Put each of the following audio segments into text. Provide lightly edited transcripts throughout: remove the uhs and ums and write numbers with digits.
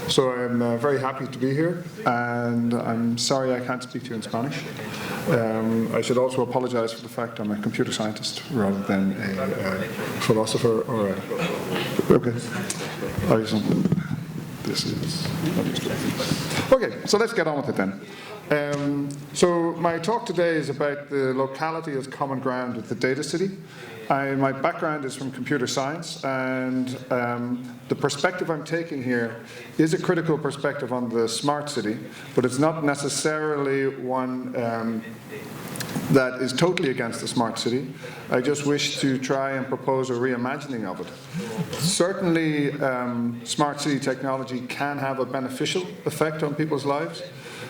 So I'm very happy to be here, and I'm sorry I can't speak to you in Spanish. I should also apologize for the fact I'm a computer scientist rather than a philosopher or a... Okay. This is... Okay, so let's get on with it then. So my talk today is about the locality as common ground with the data city. My background is from computer science, and the perspective I'm taking here is a critical perspective on the smart city, but it's not necessarily one that is totally against the smart city. I just wish to try and propose a reimagining of it. Certainly, smart city technology can have a beneficial effect on people's lives.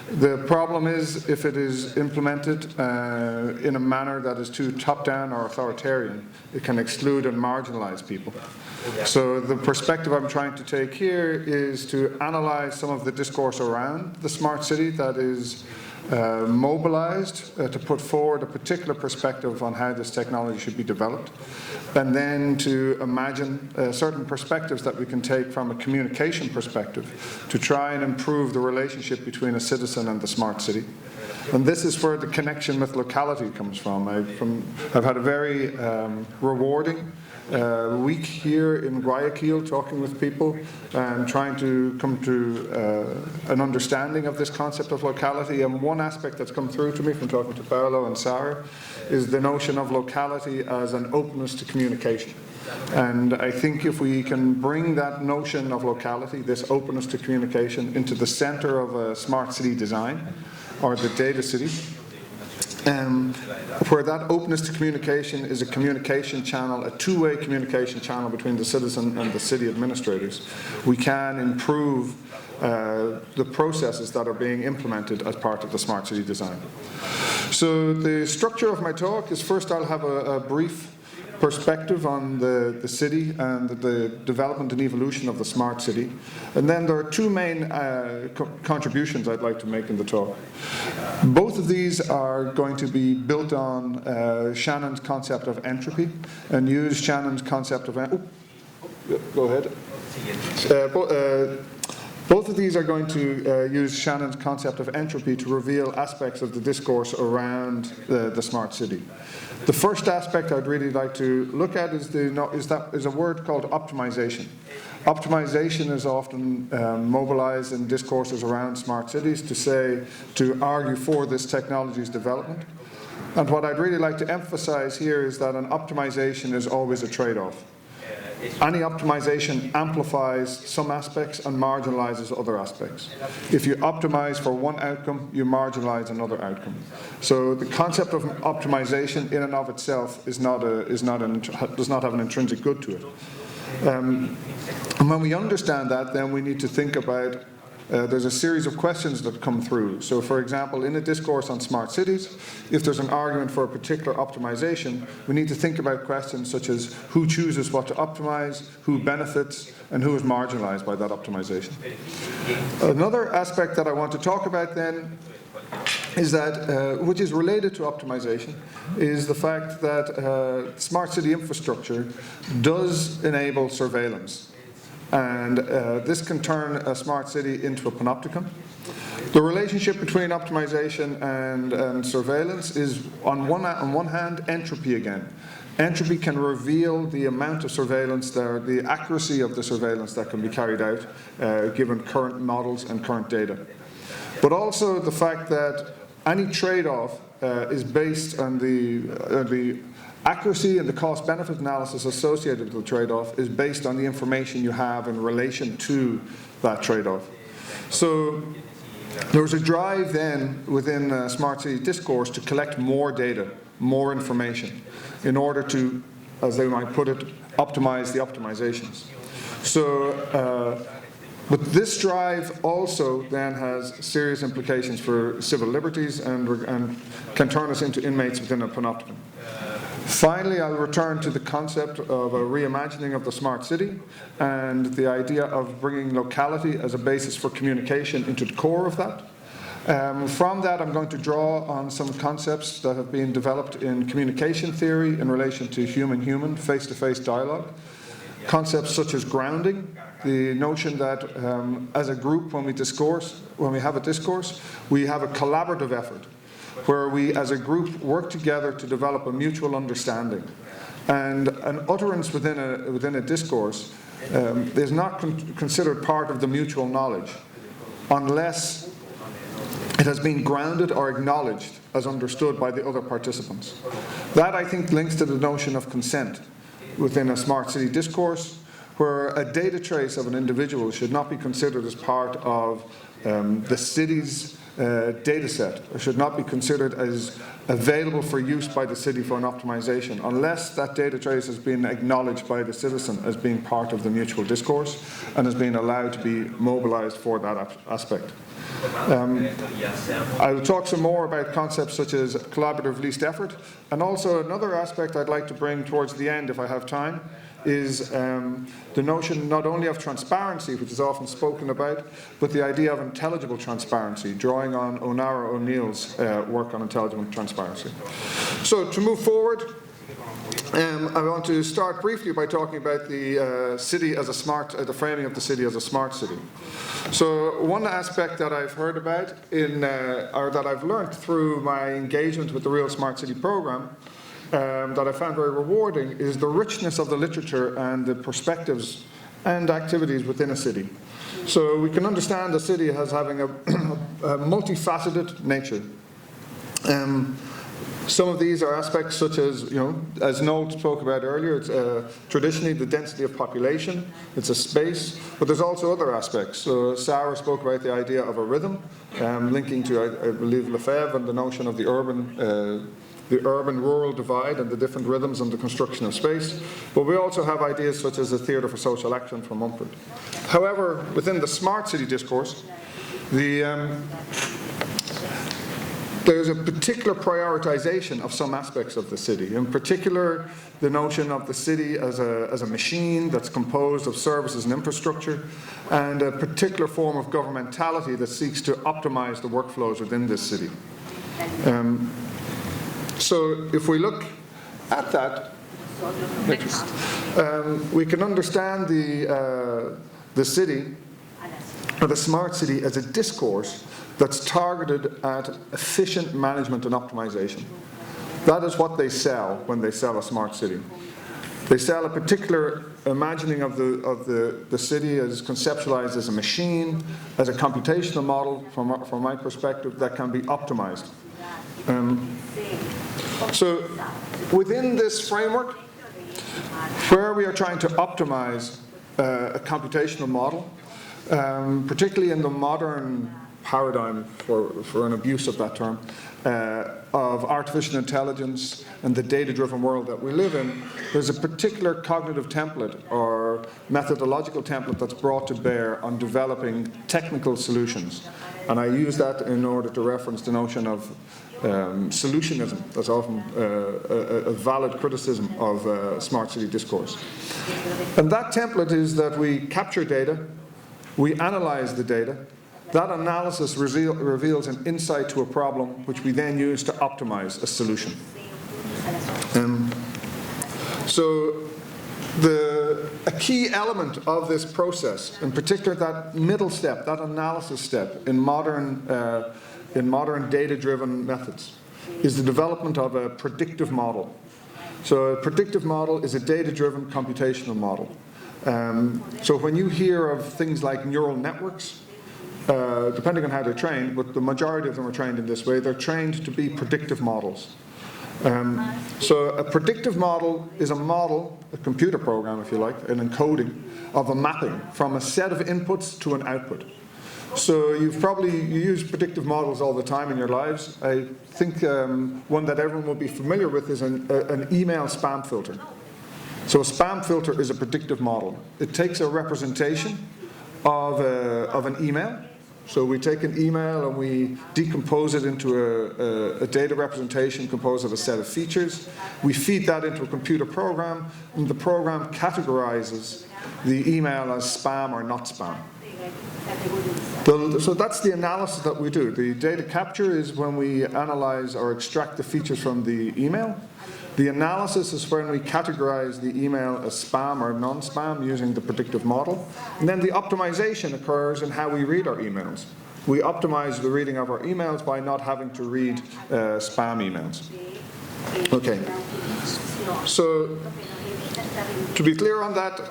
The problem is if it is implemented in a manner that is too top-down or authoritarian, it can exclude and marginalize people. So the perspective I'm trying to take here is to analyze some of the discourse around the smart city that is mobilized to put forward a particular perspective on how this technology should be developed, and then to imagine certain perspectives that we can take from a communication perspective to try and improve the relationship between a citizen and the smart city. And this is where the connection with locality comes from. I've had a very rewarding week here in Guayaquil talking with people and trying to come to an understanding of this concept of locality. And one aspect that's come through to me from talking to Paolo and Sarah is the notion of locality as an openness to communication. And I think if we can bring that notion of locality, this openness to communication, into the center of a smart city design or the data city, where that openness to communication is a communication channel, a two-way communication channel between the citizen and the city administrators, we can improve the processes that are being implemented as part of the smart city design. So the structure of my talk is, first I'll have a brief perspective on the city and the development and evolution of the smart city. And then there are two main contributions I'd like to make in the talk. Both of these are going to be built on Shannon's concept of entropy and use Shannon's concept of... go ahead. Both of these are going to use Shannon's concept of entropy to reveal aspects of the discourse around the smart city. The first aspect I'd really like to look at is a word called optimization. Optimization is often mobilized in discourses around smart cities to argue for this technology's development. And what I'd really like to emphasize here is that an optimization is always a trade-off. Any optimization amplifies some aspects and marginalizes other aspects. If you optimize for one outcome, you marginalize another outcome. So the concept of optimization in and of itself does not have an intrinsic good to it. And when we understand that, then we need to think about there's a series of questions that come through. So for example, in a discourse on smart cities, if there's an argument for a particular optimization, we need to think about questions such as who chooses what to optimize, who benefits, and who is marginalized by that optimization. Another aspect that I want to talk about then is that, which is related to optimization, is the fact that smart city infrastructure does enable surveillance. And this can turn a smart city into a panopticon. The relationship between optimization and surveillance is, on one hand, entropy again. Entropy can reveal the amount of surveillance there, the accuracy of the surveillance that can be carried out, given current models and current data. But also the fact that any trade-off is based on the accuracy and the cost-benefit analysis associated with the trade-off is based on the information you have in relation to that trade-off. So there was a drive then within smart city discourse to collect more data, more information, in order to, as they might put it, optimize the optimizations. So, but this drive also then has serious implications for civil liberties and can turn us into inmates within a panopticon. Finally, I'll return to the concept of a reimagining of the smart city and the idea of bringing locality as a basis for communication into the core of that. From that, I'm going to draw on some concepts that have been developed in communication theory in relation to human-human, face-to-face dialogue. Concepts such as grounding, the notion that as a group, when we have a discourse, we have a collaborative effort where we as a group work together to develop a mutual understanding. And an utterance within a discourse is not considered part of the mutual knowledge unless it has been grounded or acknowledged as understood by the other participants. That, I think, links to the notion of consent within a smart city discourse, where a data trace of an individual should not be considered as part of the city's data set, or should not be considered as available for use by the city for an optimization, unless that data trace has been acknowledged by the citizen as being part of the mutual discourse and has been allowed to be mobilized for that aspect. I will talk some more about concepts such as collaborative least effort, and also another aspect I'd like to bring towards the end, if I have time, is the notion not only of transparency, which is often spoken about, but the idea of intelligible transparency, drawing on Onara O'Neill's work on intelligible transparency. So to move forward, I want to start briefly by talking about the city as the framing of the city as a smart city. So one aspect that I've heard about or that I've learned through my engagement with the Real Smart City program, that I found very rewarding, is the richness of the literature and the perspectives and activities within a city. So we can understand a city as having a multifaceted nature. Some of these are aspects such as, as Noel spoke about earlier, it's traditionally the density of population, it's a space, but there's also other aspects. So Sarah spoke about the idea of a rhythm, linking to, I believe, Lefebvre and the notion of the urban-rural divide and the different rhythms and the construction of space. But we also have ideas such as the theatre for social action from Mumford. However, within the smart city discourse, there's a particular prioritization of some aspects of the city. In particular, the notion of the city as a machine that's composed of services and infrastructure, and a particular form of governmentality that seeks to optimize the workflows within this city. So if we look at that, we can understand the city, or the smart city, as a discourse that's targeted at efficient management and optimization. That is what they sell when they sell a smart city. They sell a particular imagining of the city as conceptualized as a machine, as a computational model, from my perspective, that can be optimized. So within this framework, where we are trying to optimize a computational model, particularly in the modern paradigm, for an abuse of that term, of artificial intelligence and the data-driven world that we live in, there's a particular cognitive template or methodological template that's brought to bear on developing technical solutions. And I use that in order to reference the notion of solutionism. That's often a valid criticism of smart city discourse. And that template is that we capture data, we analyze the data. That analysis reveals an insight to a problem, which we then use to optimize a solution. So a key element of this process, in particular that middle step, that analysis step in modern data-driven methods, is the development of a predictive model. So a predictive model is a data-driven computational model. So when you hear of things like neural networks, depending on how they're trained, but the majority of them are trained in this way, they're trained to be predictive models. So a predictive model is a computer program, if you like, an encoding of a mapping from a set of inputs to an output. So you use predictive models all the time in your lives. I think one that everyone will be familiar with is an email spam filter. So a spam filter is a predictive model. It takes a representation of an email. So we take an email and we decompose it into a data representation composed of a set of features. We feed that into a computer program, and the program categorizes the email as spam or not spam. So that's the analysis that we do. The data capture is when we analyze or extract the features from the email. The analysis is when we categorize the email as spam or non-spam using the predictive model. And then the optimization occurs in how we read our emails. We optimize the reading of our emails by not having to read spam emails. Okay. So, to be clear on that,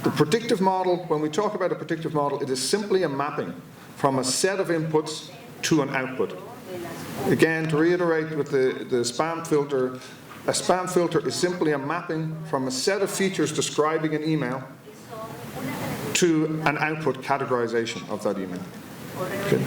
the predictive model, when we talk about a predictive model, it is simply a mapping from a set of inputs to an output. Again, to reiterate with the spam filter, a spam filter is simply a mapping from a set of features describing an email to an output categorization of that email. Okay.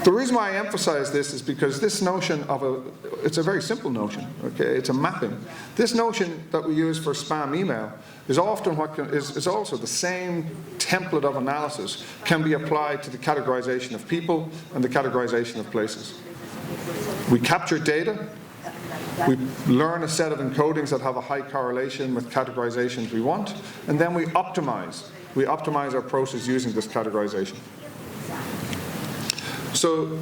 The reason why I emphasize this is because this notion of it's a very simple notion, okay? It's a mapping. This notion that we use for spam email is often is also the same template of analysis can be applied to the categorization of people and the categorization of places. We capture data, we learn a set of encodings that have a high correlation with categorizations we want, and then we optimize. We optimize our process using this categorization. So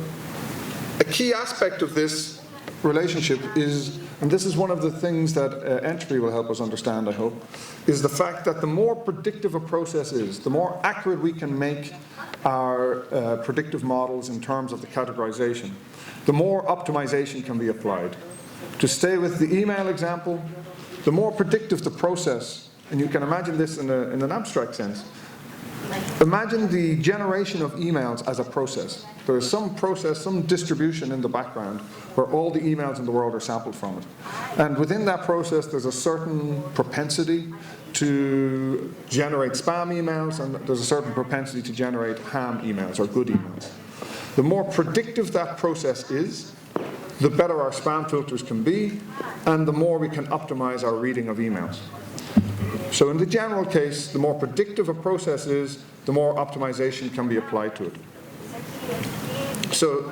a key aspect of this relationship is, and this is one of the things that entropy will help us understand, I hope, is the fact that the more predictive a process is, the more accurate we can make our predictive models in terms of the categorization, the more optimization can be applied. To stay with the email example, the more predictive the process, and you can imagine this in an abstract sense, imagine the generation of emails as a process. There is some process, some distribution in the background where all the emails in the world are sampled from it. And within that process, there's a certain propensity to generate spam emails, and there's a certain propensity to generate ham emails or good emails. The more predictive that process is, the better our spam filters can be, and the more we can optimize our reading of emails. So in the general case, the more predictive a process is, the more optimization can be applied to it. So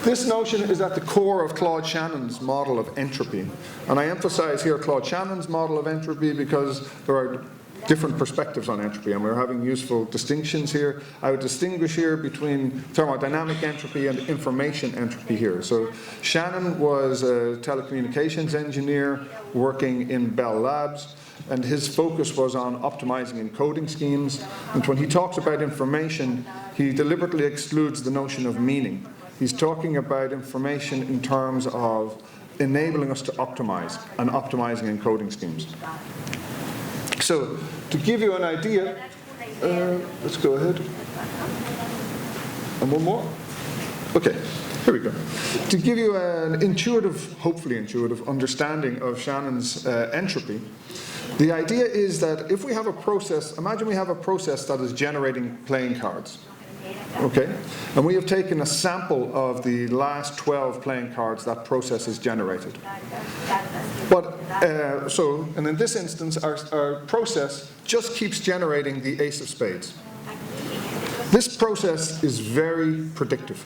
this notion is at the core of Claude Shannon's model of entropy. And I emphasize here Claude Shannon's model of entropy because there are different perspectives on entropy, and we're having useful distinctions here. I would distinguish here between thermodynamic entropy and information entropy here. So Shannon was a telecommunications engineer working in Bell Labs, and his focus was on optimizing encoding schemes. And when he talks about information, he deliberately excludes the notion of meaning. He's talking about information in terms of enabling us to optimize and optimizing encoding schemes. So, to give you an idea, let's go ahead. And one more. Okay, here we go. To give you an intuitive, hopefully intuitive, understanding of Shannon's entropy, the idea is that if we have a process, imagine we have a process that is generating playing cards. Okay? And we have taken a sample of the last 12 playing cards that process has generated. But, and in this instance, our process just keeps generating the ace of spades. This process is very predictive.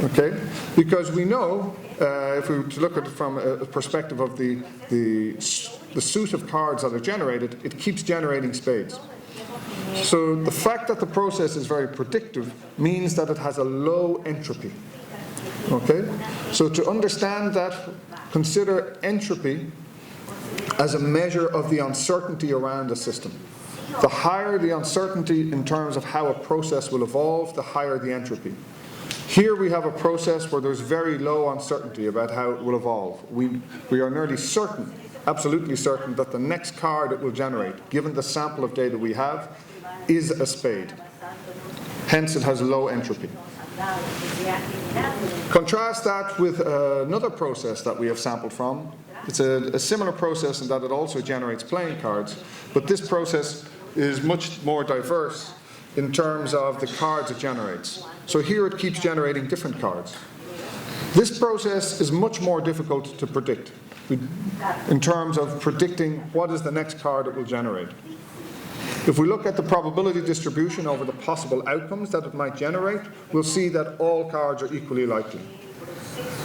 Okay? Because we know, if we were to look at it from a perspective of the suit of cards that are generated, it keeps generating spades. So the fact that the process is very predictive means that it has a low entropy. Okay? So to understand that, consider entropy as a measure of the uncertainty around a system. The higher the uncertainty in terms of how a process will evolve, the higher the entropy. Here we have a process where there's very low uncertainty about how it will evolve. We are nearly certain, absolutely certain, that the next card it will generate, given the sample of data we have, is a spade. Hence it has low entropy. Contrast that with another process that we have sampled from. It's a similar process in that it also generates playing cards, but this process is much more diverse in terms of the cards it generates. So here it keeps generating different cards. This process is much more difficult to predict in terms of predicting what is the next card it will generate. If we look at the probability distribution over the possible outcomes that it might generate, we'll see that all cards are equally likely.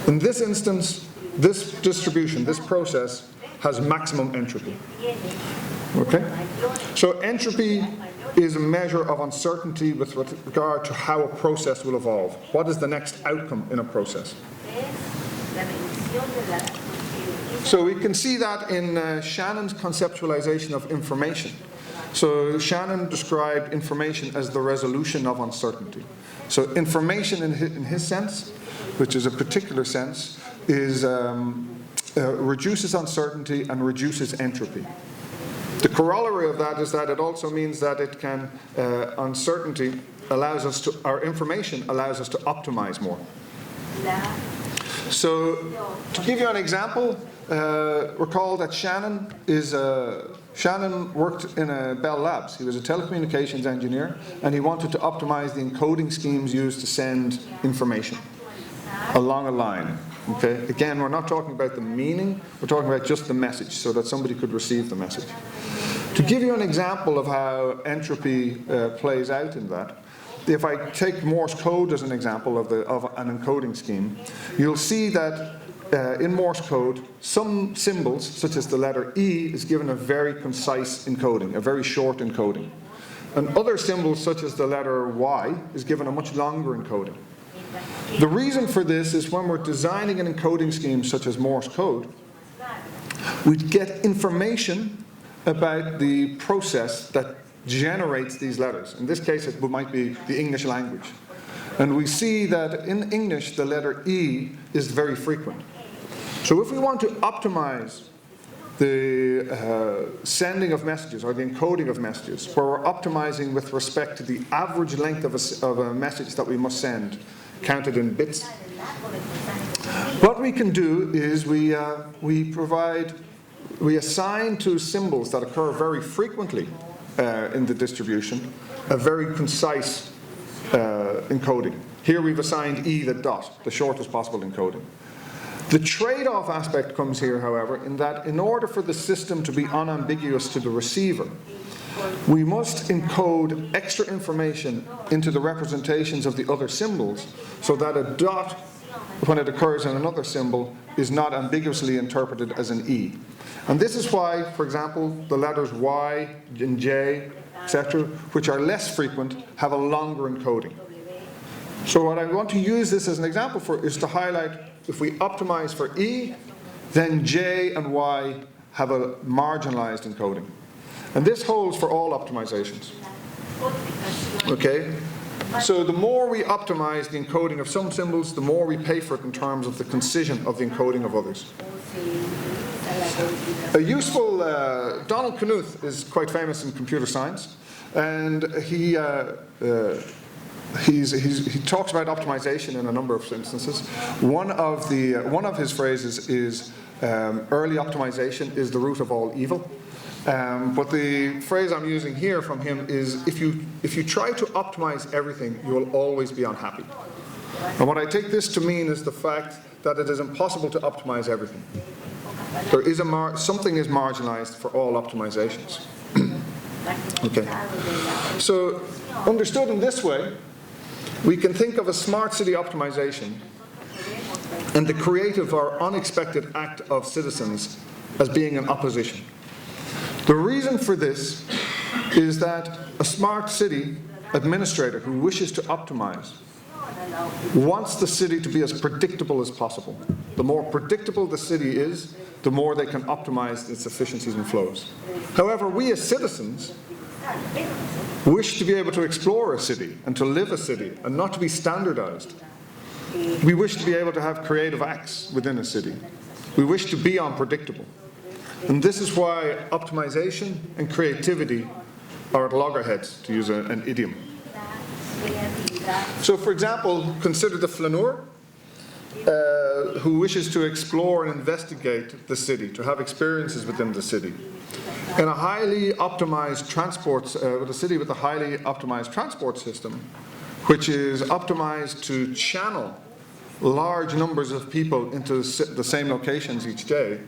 In this instance, this distribution, this process, has maximum entropy. Okay? So entropy is a measure of uncertainty with regard to how a process will evolve. What is the next outcome in a process? So we can see that in Shannon's conceptualization of information. So Shannon described information as the resolution of uncertainty. So information in his sense, which is a particular sense, is reduces uncertainty and reduces entropy. The corollary of that is that it also means that it can, uncertainty allows us to, our information allows us to optimize more. So to give you an example, recall that Shannon worked in Bell Labs. He was a telecommunications engineer, and he wanted to optimize the encoding schemes used to send information along a line. Okay? Again, we're not talking about the meaning, we're talking about just the message, so that somebody could receive the message. To give you an example of how entropy plays out in that, if I take Morse code as an example of an encoding scheme, you'll see that in Morse code, some symbols, such as the letter E, is given a very concise encoding, a very short encoding. And other symbols, such as the letter Y, is given a much longer encoding. The reason for this is when we're designing an encoding scheme such as Morse code, we get information about the process that generates these letters. In this case, it might be the English language. And we see that in English, the letter E is very frequent. So if we want to optimize the sending of messages or the encoding of messages, where we're optimizing with respect to the average length of a message that we must send, counted in bits, what we can do is we assign to symbols that occur very frequently in the distribution a very concise encoding. Here we've assigned E the dot, the shortest possible encoding. The trade-off aspect comes here, however, in that in order for the system to be unambiguous to the receiver, we must encode extra information into the representations of the other symbols so that a dot, when it occurs in another symbol, is not ambiguously interpreted as an E. And this is why, for example, the letters Y and J, etc., which are less frequent, have a longer encoding. So what I want to use this as an example for is to highlight if we optimize for E, then J and Y have a marginalized encoding. And this holds for all optimizations. Okay? So the more we optimize the encoding of some symbols, the more we pay for it in terms of the concision of the encoding of others. A useful, Donald Knuth is quite famous in computer science, and he talks about optimization in a number of instances. One of his phrases is early optimization is the root of all evil. But the phrase I'm using here from him is if you try to optimize everything, you will always be unhappy. And what I take this to mean is the fact that it is impossible to optimize everything. There is something is marginalized for all optimizations. Okay. So understood in this way, we can think of a smart city optimization and the creative or unexpected act of citizens as being in opposition. The reason for this is that a smart city administrator who wishes to optimize wants the city to be as predictable as possible. The more predictable the city is, the more they can optimize its efficiencies and flows. However, we as citizens wish to be able to explore a city and to live a city and not to be standardized. We wish to be able to have creative acts within a city. We wish to be unpredictable. And this is why optimization and creativity are at loggerheads, to use an idiom. So, for example, consider the flaneur who wishes to explore and investigate the city, to have experiences within the city. In a highly optimized with a city with a highly optimized transport system, which is optimized to channel large numbers of people into the same locations each day,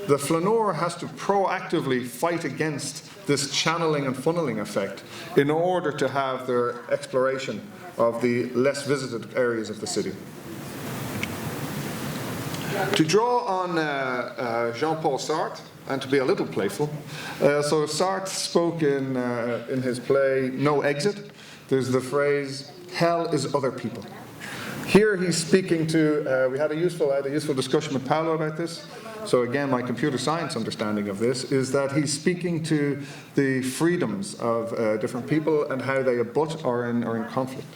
the flaneur has to proactively fight against this channeling and funneling effect in order to have their exploration of the less visited areas of the city. To draw on Jean-Paul Sartre, and to be a little playful, so Sartre spoke in his play No Exit. There's the phrase, hell is other people. Here he's speaking to, I had a useful discussion with Paolo about this. So again, my computer science understanding of this is that he's speaking to the freedoms of different people and how they abut or are in conflict.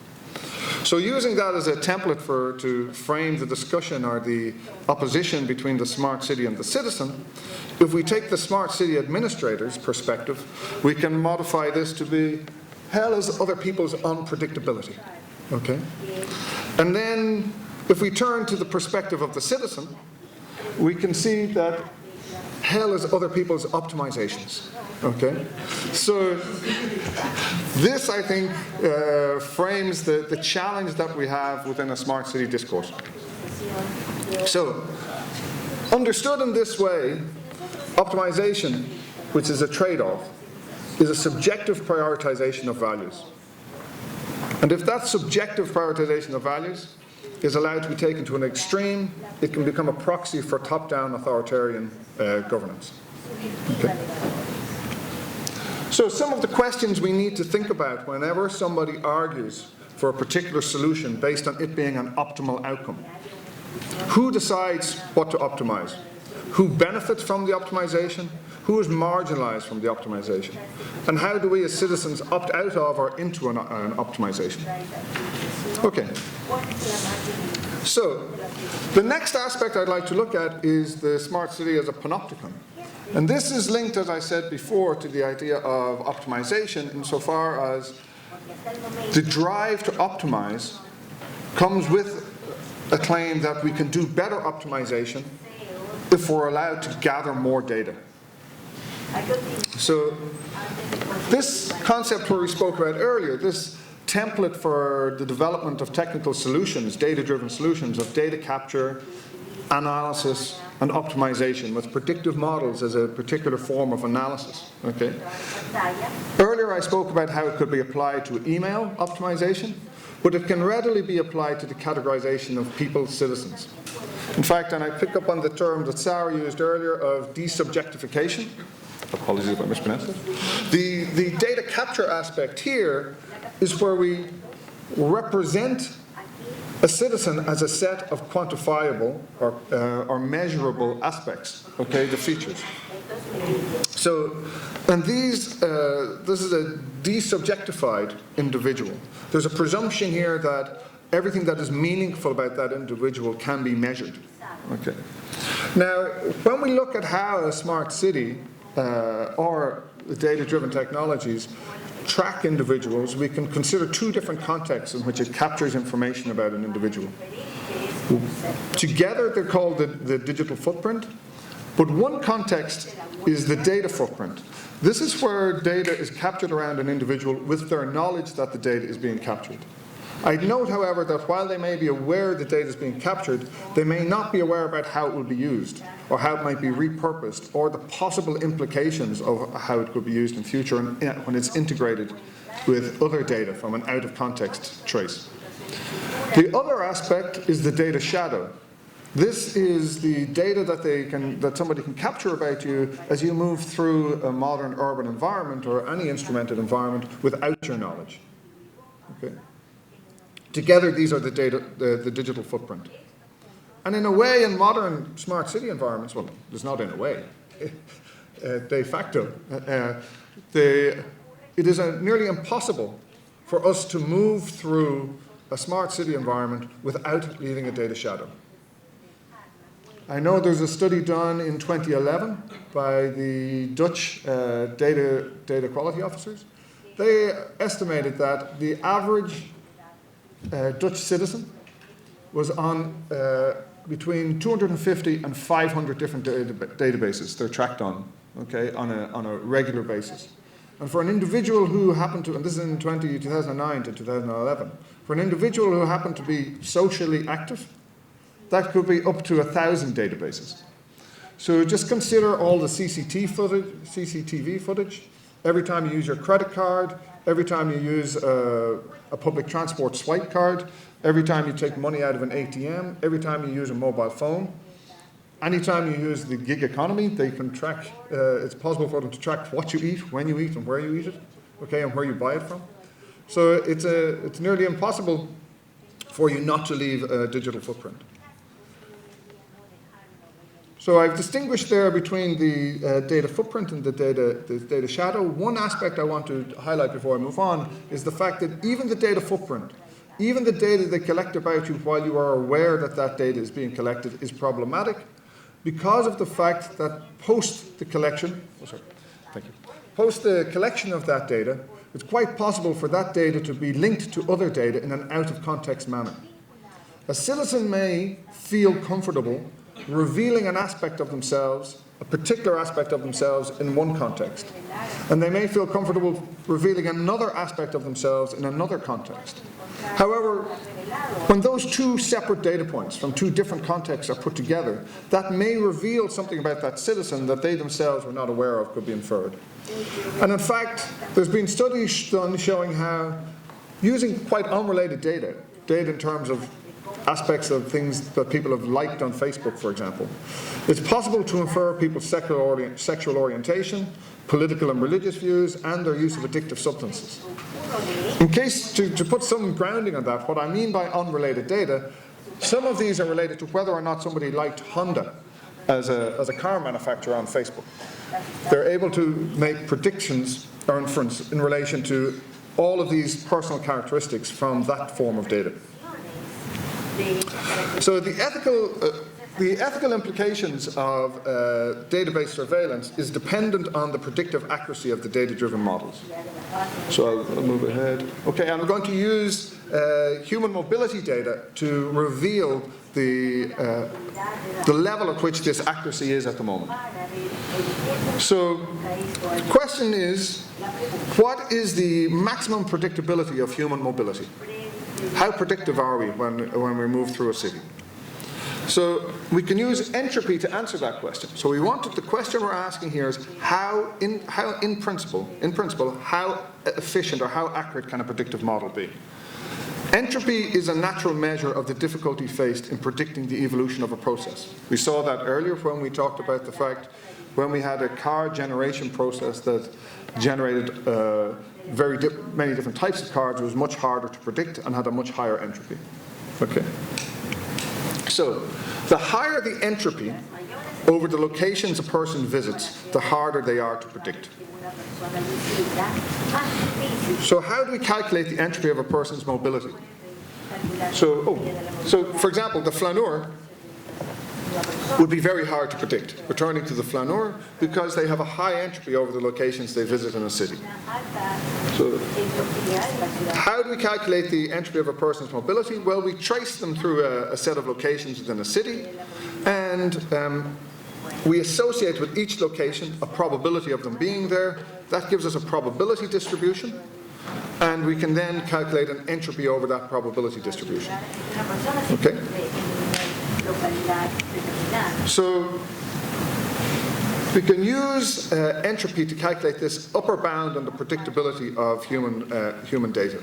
So using that as a template to frame the discussion or the opposition between the smart city and the citizen, if we take the smart city administrator's perspective, we can modify this to be hell is other people's unpredictability. Okay? And then if we turn to the perspective of the citizen, we can see that hell is other people's optimizations. Okay? So this, I think, frames the challenge that we have within a smart city discourse. So, understood in this way, optimization, which is a trade-off, is a subjective prioritization of values. And if that subjective prioritization of values is allowed to be taken to an extreme, it can become a proxy for top-down authoritarian governance. Okay? So some of the questions we need to think about whenever somebody argues for a particular solution based on it being an optimal outcome. Who decides what to optimize? Who benefits from the optimization? Who is marginalized from the optimization? And how do we as citizens opt out of or into an optimization? Okay. So the next aspect I'd like to look at is the smart city as a panopticon. And this is linked, as I said before, to the idea of optimization insofar as the drive to optimize comes with a claim that we can do better optimization if we're allowed to gather more data. So this concept where we spoke about earlier, this template for the development of technical solutions, data-driven solutions of data capture, analysis, and optimization with predictive models as a particular form of analysis. Okay? Earlier I spoke about how it could be applied to email optimization, but it can readily be applied to the categorization of people, citizens. In fact, and I pick up on the term that Sarah used earlier of desubjectification. Apologies if I mispronounced it. The data capture aspect here is where we represent a citizen as a set of quantifiable or measurable aspects, okay, the features. So, and this is a desubjectified individual. There's a presumption here that everything that is meaningful about that individual can be measured. Okay. Now, when we look at how a smart city or data-driven technologies track individuals, we can consider two different contexts in which it captures information about an individual. Together they're called the digital footprint, but one context is the data footprint. This is where data is captured around an individual with their knowledge that the data is being captured. I'd note, however, that while they may be aware the data is being captured, they may not be aware about how it will be used, or how it might be repurposed, or the possible implications of how it could be used in future when it's integrated with other data from an out-of-context trace. The other aspect is the data shadow. This is the data that somebody can capture about you as you move through a modern urban environment or any instrumented environment without your knowledge. Okay. Together, these are the digital footprint. And in a way, in modern smart city environments, well, there's not in a way, de facto, it is nearly impossible for us to move through a smart city environment without leaving a data shadow. I know there's a study done in 2011 by the Dutch data quality officers. They estimated that the average Dutch citizen was on between 250 and 500 different databases they're tracked on, okay, on a regular basis. And for an individual who happened to, and this is in 2009 to 2011, for an individual who happened to be socially active, that could be up to 1,000 databases. So just consider all the CCTV footage, every time you use your credit card, every time you use a public transport swipe card, every time you take money out of an ATM, every time you use a mobile phone, anytime you use the gig economy, they can track, it's possible for them to track what you eat, when you eat, and where you eat it, okay, and where you buy it from. So it's nearly impossible for you not to leave a digital footprint. So I've distinguished there between the data footprint and the data shadow. One aspect I want to highlight before I move on is the fact that even the data footprint, even the data they collect about you while you are aware that that data is being collected, is problematic because of the fact that post the collection of that data, it's quite possible for that data to be linked to other data in an out-of-context manner. A citizen may feel comfortable revealing an aspect of themselves, a particular aspect of themselves in one context. And they may feel comfortable revealing another aspect of themselves in another context. However, when those two separate data points from two different contexts are put together, that may reveal something about that citizen that they themselves were not aware of could be inferred. And in fact, there's been studies done showing how using quite unrelated data in terms of aspects of things that people have liked on Facebook, for example, it's possible to infer people's sexual orientation, political and religious views, and their use of addictive substances. In case, to put some grounding on that, what I mean by unrelated data, some of these are related to whether or not somebody liked Honda as a car manufacturer on Facebook. They're able to make predictions or inference in relation to all of these personal characteristics from that form of data. So the ethical implications of database surveillance is dependent on the predictive accuracy of the data-driven models. So I'll move ahead. Okay, I'm going to use human mobility data to reveal the level at which this accuracy is at the moment. So the question is, what is the maximum predictability of human mobility? How predictive are we when we move through a city? So we can use entropy to answer that question. So the question we're asking here is how in principle, how efficient or how accurate can a predictive model be? Entropy is a natural measure of the difficulty faced in predicting the evolution of a process. We saw that earlier when we talked about the fact when we had a car generation process that generated many different types of cards, it was much harder to predict and had a much higher entropy. Okay. So the higher the entropy over the locations a person visits, the harder they are to predict. So how do we calculate the entropy of a person's mobility? So for example, the flaneur would be very hard to predict, returning to the flaneur, because they have a high entropy over the locations they visit in a city. So how do we calculate the entropy of a person's mobility? Well, we trace them through a set of locations within a city, and we associate with each location a probability of them being there. That gives us a probability distribution, and we can then calculate an entropy over that probability distribution. Okay? So we can use entropy to calculate this upper bound on the predictability of human data.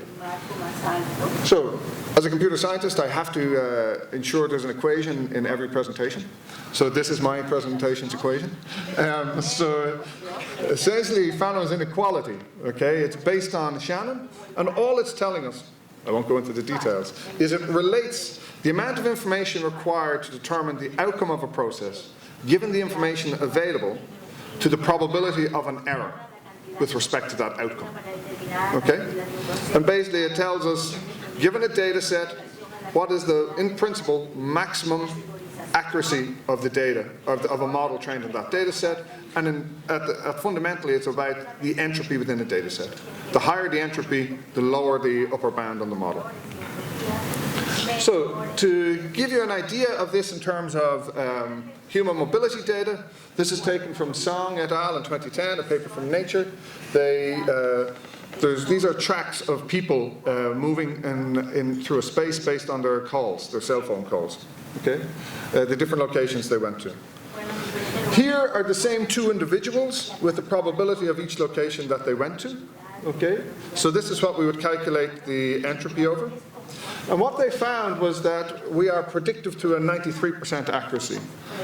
So as a computer scientist, I have to ensure there's an equation in every presentation. So this is my presentation's equation. So essentially, Fanon's inequality, okay, it's based on Shannon, and all it's telling us, I won't go into the details, is it relates the amount of information required to determine the outcome of a process, given the information available, to the probability of an error with respect to that outcome. Okay? And basically it tells us, given a data set, what is the, in principle, maximum accuracy of the data, of a model trained on that data set, and fundamentally it's about the entropy within a data set. The higher the entropy, the lower the upper bound on the model. So to give you an idea of this in terms of human mobility data, this is taken from Song et al. In 2010, a paper from Nature. These are tracks of people moving through a space based on their calls, their cell phone calls. Okay, the different locations they went to. Here are the same two individuals with the probability of each location that they went to. Okay, so this is what we would calculate the entropy over. And what they found was that we are predictive to a 93% accuracy.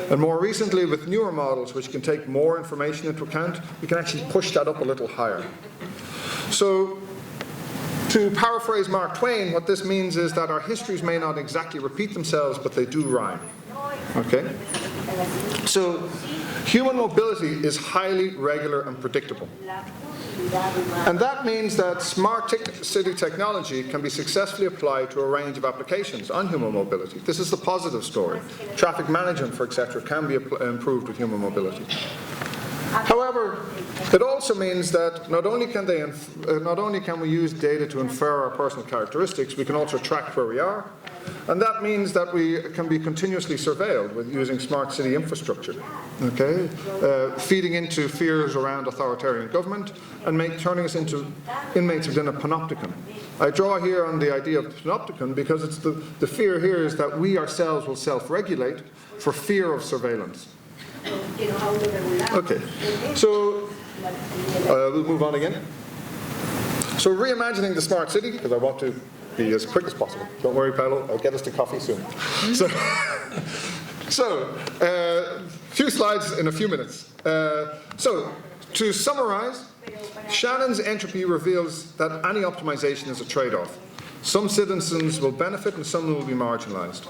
And more recently, with newer models, which can take more information into account, we can actually push that up a little higher. So To paraphrase Mark Twain, what this means is that our histories may not exactly repeat themselves, but they do rhyme. Okay? So, human mobility is highly regular and predictable. And that means that smart city technology can be successfully applied to a range of applications on human mobility. This is the positive story. Traffic management, for etc., can be improved with human mobility. However, it also means that not only can we use data to infer our personal characteristics, we can also track where we are. And that means that we can be continuously surveilled with using smart city infrastructure, okay? Feeding into fears around authoritarian government and turning us into inmates within a panopticon. I draw here on the idea of the panopticon because it's the fear here is that we ourselves will self-regulate for fear of surveillance. Okay, so we'll move on again. So reimagining the smart city, because I want to be as quick as possible. Don't worry, Paolo, I'll get us to coffee soon. So few slides in a few minutes. So to summarize, Shannon's entropy reveals that any optimization is a trade-off. Some citizens will benefit and some will be marginalized.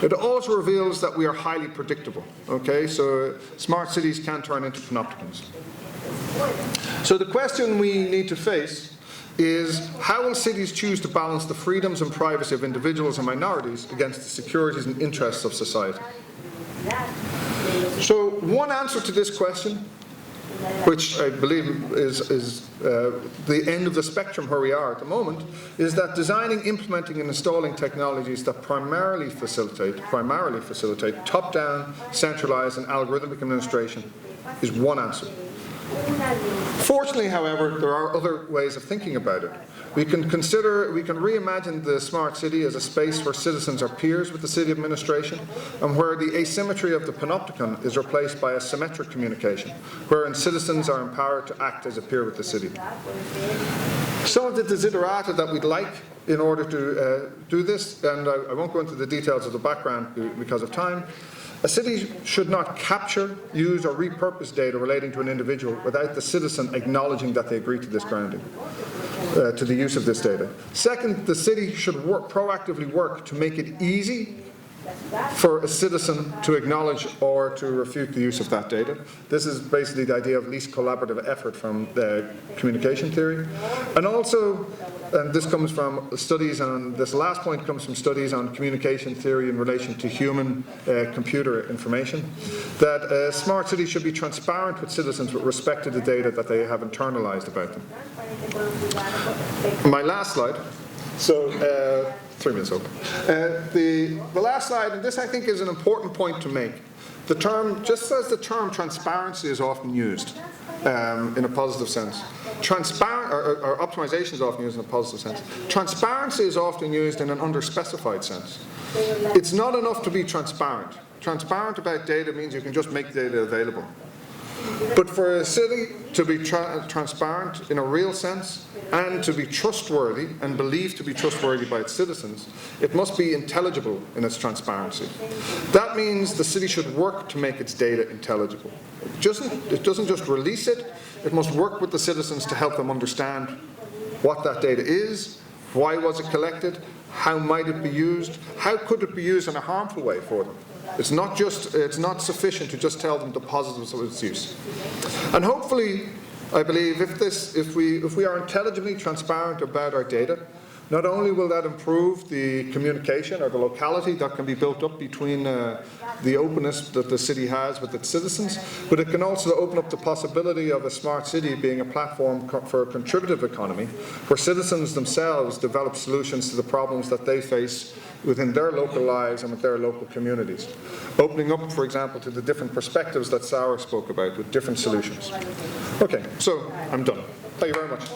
It also reveals that we are highly predictable. Okay, so smart cities can turn into panopticons. So the question we need to face is how will cities choose to balance the freedoms and privacy of individuals and minorities against the securities and interests of society? So one answer to this question, which I believe is the end of the spectrum where we are at the moment, is that designing, implementing and installing technologies that primarily facilitate top-down, centralized and algorithmic administration is one answer. Fortunately, however, there are other ways of thinking about it. We can reimagine the smart city as a space where citizens are peers with the city administration and where the asymmetry of the panopticon is replaced by a symmetric communication, wherein citizens are empowered to act as a peer with the city. Some of the desiderata that we'd like in order to do this, and I won't go into the details of the background because of time. A city should not capture, use or repurpose data relating to an individual without the citizen acknowledging that they agree to this grounding, to the use of this data. Second, the city should proactively work to make it easy for a citizen to acknowledge or to refute the use of that data. This is basically the idea of least collaborative effort from the communication theory. And also, and this comes from studies on, this last point comes from studies on communication theory in relation to human computer information, that smart cities should be transparent with citizens with respect to the data that they have internalized about them. My last slide. So, 3 minutes over. The last slide, and this I think is an important point to make. The term, just as the term transparency is often used in a positive sense, or optimization is often used in a positive sense, transparency is often used in an underspecified sense. It's not enough to be transparent. Transparent about data means you can just make data available. But for a city to be transparent in a real sense and to be trustworthy and believed to be trustworthy by its citizens, it must be intelligible in its transparency. That means the city should work to make its data intelligible. It doesn't just release it, it must work with the citizens to help them understand what that data is, why was it collected, how might it be used, how could it be used in a harmful way for them. It's not sufficient to just tell them the positives of its use. And hopefully, I believe if we are intelligently transparent about our data, not only will that improve the communication or the locality that can be built up between the openness that the city has with its citizens, but it can also open up the possibility of a smart city being a platform for a contributive economy, where citizens themselves develop solutions to the problems that they face within their local lives and with their local communities. Opening up, for example, to the different perspectives that Sarah spoke about with different solutions. Okay, so I'm done. Thank you very much.